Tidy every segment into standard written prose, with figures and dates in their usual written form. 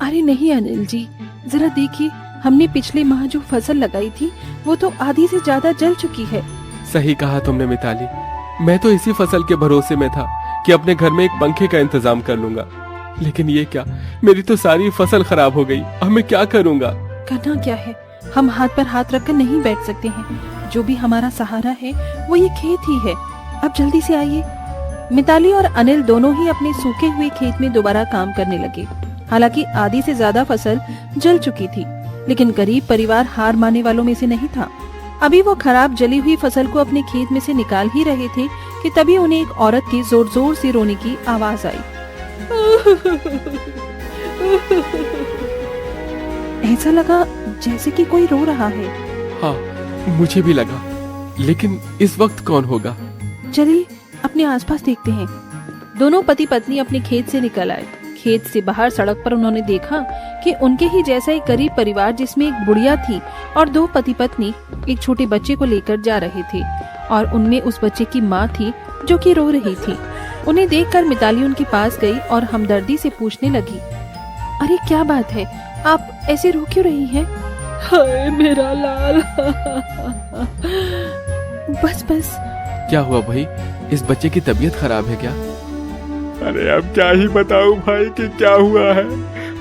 अरे नहीं अनिल जी, जरा देखिए, हमने पिछले माह जो फसल लगाई थी वो तो आधी से ज्यादा जल चुकी है। सही कहा तुमने मिताली, मैं तो इसी फसल के भरोसे में था कि अपने घर में एक पंखे का इंतजाम कर लूंगा, लेकिन ये क्या, मेरी तो सारी फसल खराब हो गई। अब मैं क्या करूंगा? करना क्या है, हम हाथ पर हाथ रखकर नहीं बैठ सकते हैं। जो भी हमारा सहारा है वो ये खेत ही है। अब जल्दी से आइए। मिताली और अनिल दोनों ही अपने सूखे हुए खेत में दोबारा काम करने लगे। हालांकि आधी से ज्यादा फसल जल चुकी थी, लेकिन गरीब परिवार हार मानने वालों में से नहीं था। अभी वो खराब जली हुई फसल को अपने खेत में से निकाल ही रहे थे कि तभी उन्हें एक औरत के जोर जोर से रोने की आवाज आई। ऐसा लगा जैसे कि कोई रो रहा है। हाँ, मुझे भी लगा, लेकिन इस वक्त कौन होगा? चलिए अपने आसपास देखते हैं। दोनों पति पत्नी अपने खेत से निकल आए। खेत से बाहर सड़क पर उन्होंने देखा कि उनके ही जैसा एक गरीब परिवार, जिसमें एक बुढ़िया थी और दो पति पत्नी, एक छोटे बच्चे को लेकर जा रहे थे, और उनमें उस बच्चे की माँ थी जो कि रो रही थी। उन्हें देखकर मिताली उनके पास गई और हमदर्दी से पूछने लगी, अरे क्या बात है, आप ऐसे रो क्यों रही हैं? हाय मेरा लाल। बस बस। क्या हुआ भाई, इस बच्चे की तबीयत खराब है क्या? अरे अब क्या ही बताऊं भाई कि क्या हुआ है।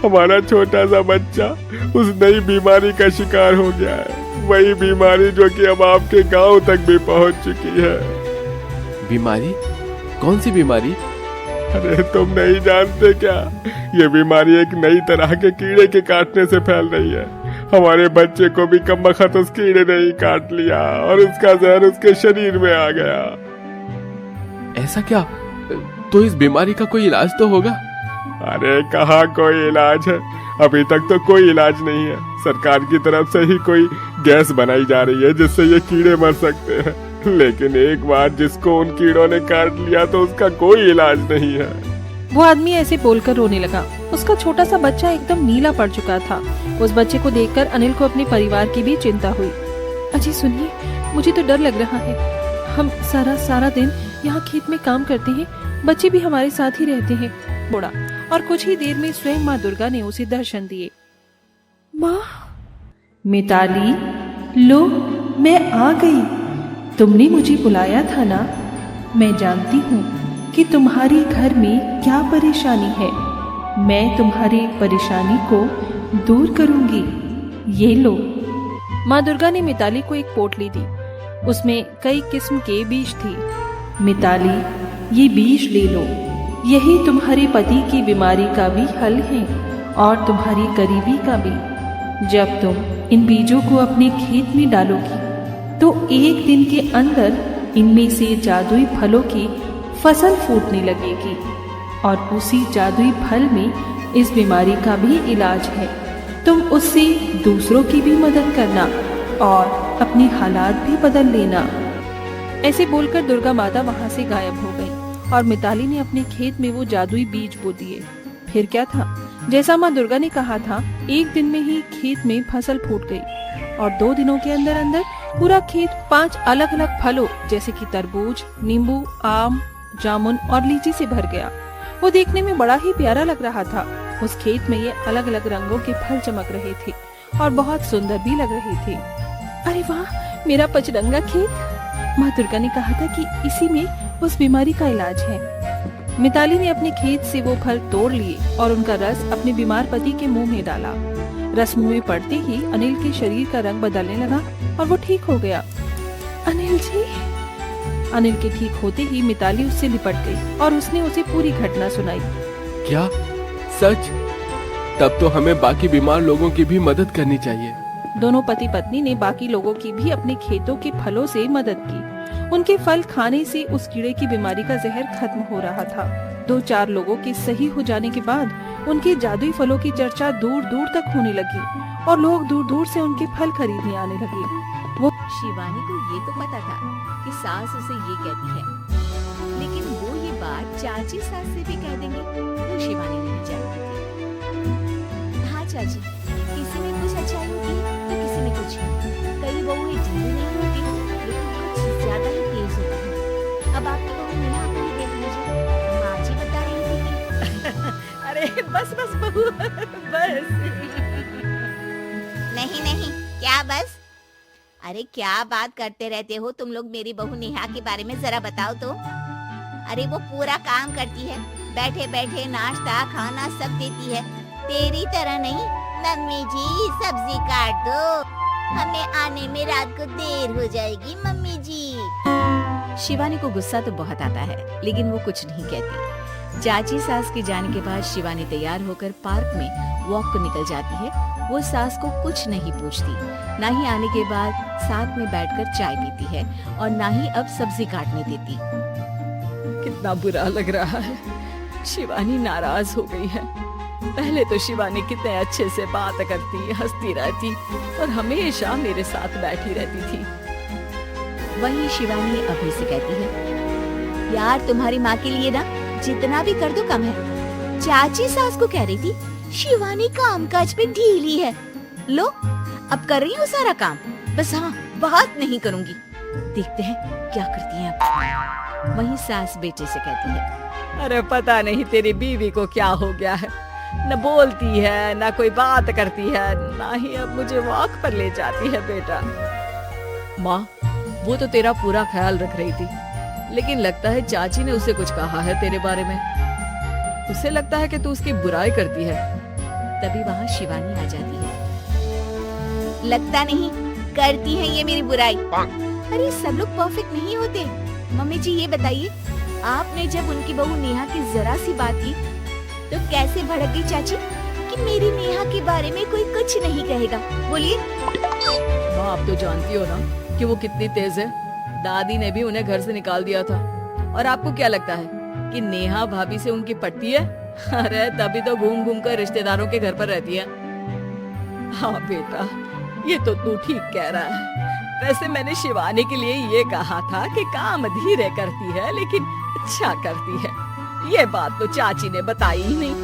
हमारा छोटा सा बच्चा उस नई बीमारी का शिकार हो गया है, वही बीमारी जो कि अब आपके गांव तक भी पहुंच चुकी है। बीमारी? कौन सी बीमारी? अरे तुम नहीं जानते क्या? ये बीमारी एक नई तरह के कीड़े के काटने से फैल रही है। हमारे बच्चे को भी कमबख्त उस कीड़े ने ही काट लिया और उसका जहर उसके शरीर में आ गया। ऐसा क्या? तो इस बीमारी का कोई इलाज तो होगा? अरे कहाँ कोई इलाज है, अभी तक तो कोई इलाज नहीं है। सरकार की तरफ से ही कोई गैस बनाई जा रही है जिससे ये कीड़े मर सकते हैं, लेकिन एक बार जिसको उन कीड़ों ने काट लिया तो उसका कोई इलाज नहीं है। वो आदमी ऐसे बोलकर रोने लगा। उसका छोटा सा बच्चा एकदम नीला पड़ चुका था। उस बच्चे को देखकर अनिल को अपने परिवार की भी चिंता हुई। अजी सुनिए, मुझे तो डर लग रहा है। हम सारा दिन यहाँ खेत में काम करते हैं, बच्चे भी हमारे साथ ही रहते हैं। बोला, और कुछ ही देर में स्वयं माँ दुर्गा ने उसे दर्शन दिए। माँ। मिताली, लो मैं आ गई। तुमने मुझे बुलाया था ना? मैं जानती हूँ कि तुम्हारी घर में क्या परेशानी है। मैं तुम्हारी परेशानी को दूर करूंगी। ये लो। माँ दुर्गा ने मिताली को एक पोटली दी। उसमें कई किस्म के बीज थी। मिताली, ये बीज ले लो। यही तुम्हारे पति की बीमारी का भी हल है और तुम्हारी गरीबी का भी। जब तुम इन बीजों को अपने खेत में डालोगी तो एक दिन के अंदर इनमें से जादुई फलों की फसल फूटने लगेगी, और उसी जादुई फल में इस बीमारी का भी इलाज है। तुम उससे दूसरों की भी मदद करना और अपने हालात भी बदल लेना। ऐसे बोलकर दुर्गा माता वहां से गायब हो गई और मिताली ने अपने खेत में वो जादुई बीज बो दिए। फिर क्या था, जैसा माँ दुर्गा ने कहा था, एक दिन में ही खेत में फसल फूट गई और 2 दिनों के अंदर अंदर पूरा खेत 5 अलग अलग फलों जैसे कि तरबूज, नींबू, आम, जामुन और लीची से भर गया। वो देखने में बड़ा ही प्यारा लग रहा था। उस खेत में ये अलग अलग रंगों के फल चमक रहे थे और बहुत सुंदर भी लग रहे थे। अरे वाह, मेरा पचरंगा खेत। माँ दुर्गा ने कहा था कि इसी में उस बीमारी का इलाज है। मिताली ने अपने खेत से वो फल तोड़ लिए और उनका रस अपने बीमार पति के मुंह में डाला। रस मुंह में पड़ते ही अनिल के शरीर का रंग बदलने लगा और वो ठीक हो गया। अनिल जी। अनिल के ठीक होते ही मिताली उससे लिपट गई और उसने उसे पूरी घटना सुनाई। क्या सच? तब तो हमें बाकी बीमार लोगों की भी मदद करनी चाहिए। दोनों पति पत्नी ने बाकी लोगों की भी अपने खेतों के फलों से मदद की। उनके फल खाने से उस कीड़े की बीमारी का जहर खत्म हो रहा था। 2-4 लोगों के सही हो जाने के बाद उनके जादुई फलों की चर्चा दूर दूर तक होने लगी और लोग दूर दूर से उनके फल खरीदने आने लगे। वो शिवानी को ये तो पता था कि सास उसे ये कहती है, लेकिन वो ये बात चाची सास से भी कह देंगे, वो शिवानी नहीं जानती थी। हाँ चाची, किसी में कुछ अच्छाई होती है तो किसी में कुछ। कई बहुएं जिंदी नहीं होती, लेकिन कुछ ज्यादा ही तेज होता है। अब आपकी बहू नेहा को ही देख लीजिए, माँ जी बता रही थी कि अरे बस बस बहू, बस। नहीं नहीं, क्या बस? अरे क्या बात करते रहते हो तुम लोग मेरी बहू नेहा के बारे में, जरा बताओ तो। अरे वो पूरा काम करती है, बैठे बैठे नाश्ता खाना सब देती है, तेरी तरह नहीं। मम्मी जी सब्जी काट दो, हमें आने में रात को देर हो जाएगी मम्मी जी। शिवानी को गुस्सा तो बहुत आता है, लेकिन वो कुछ नहीं कहती। चाची सास के जाने के बाद शिवानी तैयार होकर पार्क में वॉक को निकल जाती है। वो सास को कुछ नहीं पूछती, ना ही आने के बाद साथ में बैठकर चाय पीती है और ना ही अब सब्जी काटने देती। कितना बुरा लग रहा है, शिवानी नाराज हो गई है। पहले तो शिवानी कितने अच्छे से बात करती, हंसती रहती और हमेशा मेरे साथ बैठी रहती थी। वहीं शिवानी अभी से कहती है, यार तुम्हारी माँ के लिए ना जितना भी कर दो कम है। चाची सास को कह रही थी शिवानी कामकाज पे ढीली है, लो अब कर रही हूँ सारा काम, बस हाँ बात नहीं करूंगी, देखते हैं क्या करती है अब। वहीं सास बेटे से कहती है, अरे पता नहीं तेरी बीवी को क्या हो गया है, न बोलती है न कोई बात करती है, ना ही अब मुझे वॉक पर ले जाती है। बेटा माँ वो तो तेरा पूरा ख्याल रख रही थी, लेकिन लगता है चाची ने उसे कुछ कहा है तेरे बारे में। उसे लगता है कि तू उसकी बुराई करती है। तभी वहाँ शिवानी आ जाती है। लगता नहीं करती है ये मेरी बुराई। अरे सब लोग परफेक्ट नहीं होते। मम्मी जी ये बताइए, आपने जब उनकी बहू नेहा की जरा सी बात की तो कैसे भड़क गई चाची कि मेरी नेहा के बारे में कोई कुछ नहीं कहेगा? बोलिए। माँ आप तो जानती हो ना कि वो कितनी तेज है। दादी ने भी उन्हें घर से निकाल दिया था। और आपको क्या लगता है कि नेहा भाभी से उनकी पटती है? अरे तभी तो घूम घूम कर रिश्तेदारों के घर पर रहती है। हाँ बेटा ये तो तू ठीक कह रहा है। वैसे मैंने शिवानी के लिए ये कहा था कि काम धीरे करती है लेकिन अच्छा करती है। ये बात तो चाची ने बताई ही नहीं,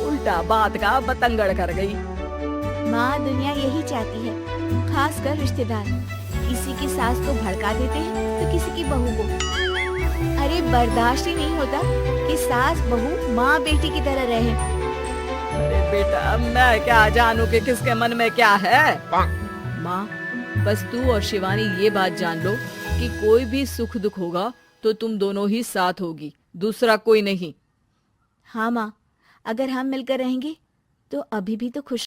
उल्टा बात का बतंगड़ कर गई। माँ दुनिया यही चाहती है, खासकर रिश्तेदार किसी की सास को भड़का देते हैं तो किसी की बहू को। अरे बर्दाश्त ही नहीं होता कि सास बहू माँ बेटी की तरह रहे। अरे बेटा मैं क्या जानूं कि किसके मन में क्या है। माँ बस तू और शिवानी ये बात जान लो कि कोई भी सुख दुख होगा तो तुम दोनों ही साथ होगी, दूसरा कोई नहीं। हाँ माँ, अगर हम मिलकर रहेंगे तो अभी भी तो खुश